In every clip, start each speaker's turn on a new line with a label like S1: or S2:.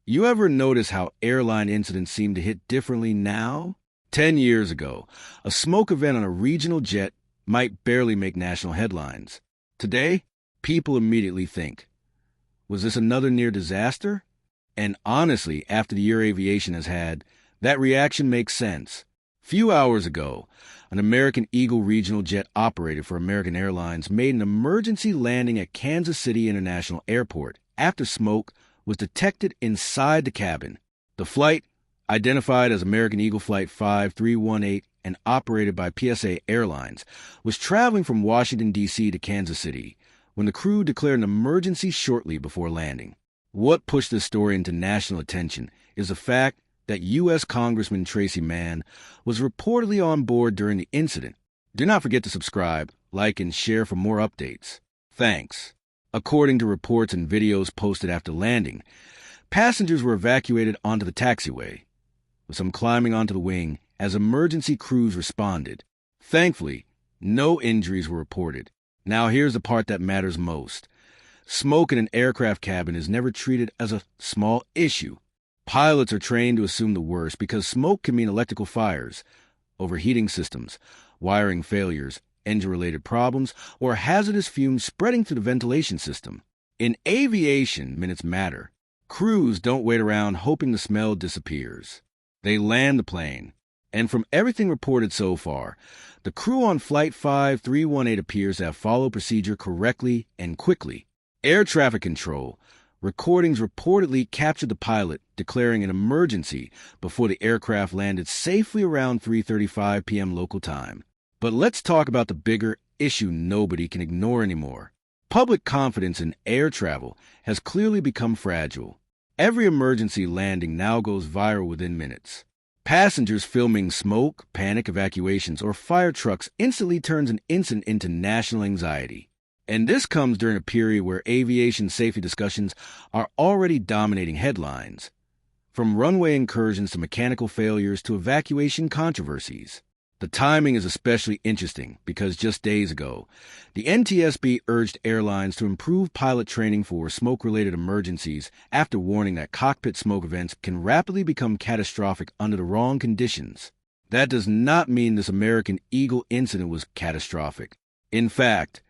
S1: You ever notice how airline incidents seem to hit differently now? 10 years ago, a smoke event on a regional jet might barely make national headlines. Today, people immediately think, was this another near disaster? And honestly, after the year aviation has had, that reaction makes sense. Few hours ago, an American Eagle regional jet operated for American Airlines made an emergency landing at Kansas City International Airport after smoke was detected inside the cabin. The flight, identified as American Eagle Flight 5318 and operated by PSA Airlines, was traveling from Washington, D.C. to Kansas City when the crew declared an emergency shortly before landing. What pushed this story into national attention is the fact that U.S. Congressman Tracey Mann was reportedly on board during the incident. Do not forget to subscribe, like, and share for more updates. Thanks. According to reports and videos posted after landing, passengers were evacuated onto the taxiway, with some climbing onto the wing as emergency crews responded. Thankfully, no injuries were reported. Now here's the part that matters most. Smoke in an aircraft cabin is never treated as a small issue. Pilots are trained to assume the worst because smoke can mean electrical fires, overheating systems, wiring failures, engine-related problems, or hazardous fumes spreading through the ventilation system. In aviation, minutes matter. Crews don't wait around hoping the smell disappears. They land the plane. And from everything reported so far, the crew on Flight 5318 appears to have followed procedure correctly and quickly. Air traffic control recordings reportedly captured the pilot declaring an emergency before the aircraft landed safely around 3:35 p.m. local time. But let's talk about the bigger issue nobody can ignore anymore. Public confidence in air travel has clearly become fragile. Every emergency landing now goes viral within minutes. Passengers filming smoke, panic evacuations, or fire trucks instantly turns an incident into national anxiety. And this comes during a period where aviation safety discussions are already dominating headlines, from runway incursions to mechanical failures to evacuation controversies. The timing is especially interesting because just days ago, the NTSB urged airlines to improve pilot training for smoke-related emergencies after warning that cockpit smoke events can rapidly become catastrophic under the wrong conditions. That does not mean this American Eagle incident was catastrophic. In fact,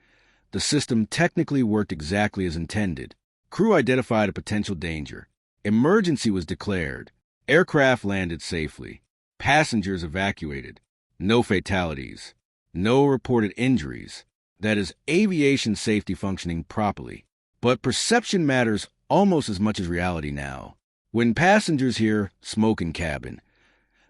S1: the system technically worked exactly as intended. Crew identified a potential danger. Emergency was declared. Aircraft landed safely. Passengers evacuated. No fatalities. No reported injuries. That is aviation safety functioning properly. But perception matters almost as much as reality now. When passengers hear smoke in cabin,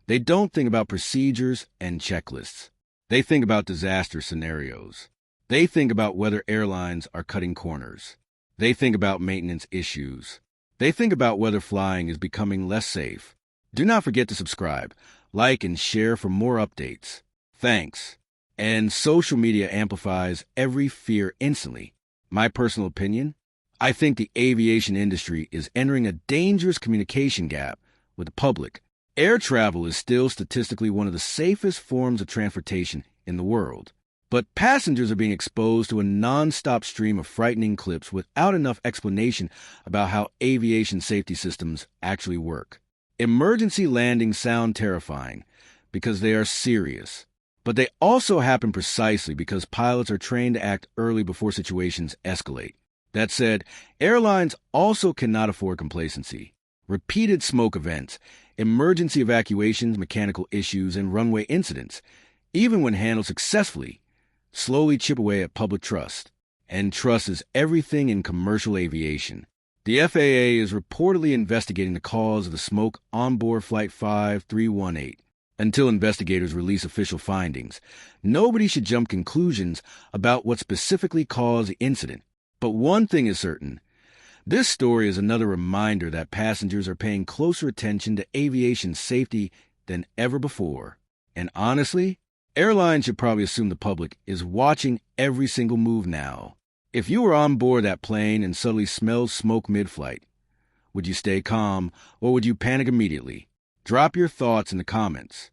S1: they don't think about procedures and checklists. They think about disaster scenarios. They think about whether airlines are cutting corners. They think about maintenance issues. They think about whether flying is becoming less safe. Do not forget to subscribe, like, and share for more updates. Thanks. And social media amplifies every fear instantly. My personal opinion? I think the aviation industry is entering a dangerous communication gap with the public. Air travel is still statistically one of the safest forms of transportation in the world. But passengers are being exposed to a non-stop stream of frightening clips without enough explanation about how aviation safety systems actually work. Emergency landings sound terrifying because they are serious, but they also happen precisely because pilots are trained to act early before situations escalate. That said, airlines also cannot afford complacency. Repeated smoke events, emergency evacuations, mechanical issues, and runway incidents, even when handled successfully, slowly chip away at public trust. And trust is everything in commercial aviation. The FAA is reportedly investigating the cause of the smoke onboard Flight 5318. Until investigators release official findings, nobody should jump conclusions about what specifically caused the incident. But one thing is certain. This story is another reminder that passengers are paying closer attention to aviation safety than ever before. And honestly, airlines should probably assume the public is watching every single move now. If you were on board that plane and suddenly smelled smoke mid-flight, would you stay calm or would you panic immediately? Drop your thoughts in the comments.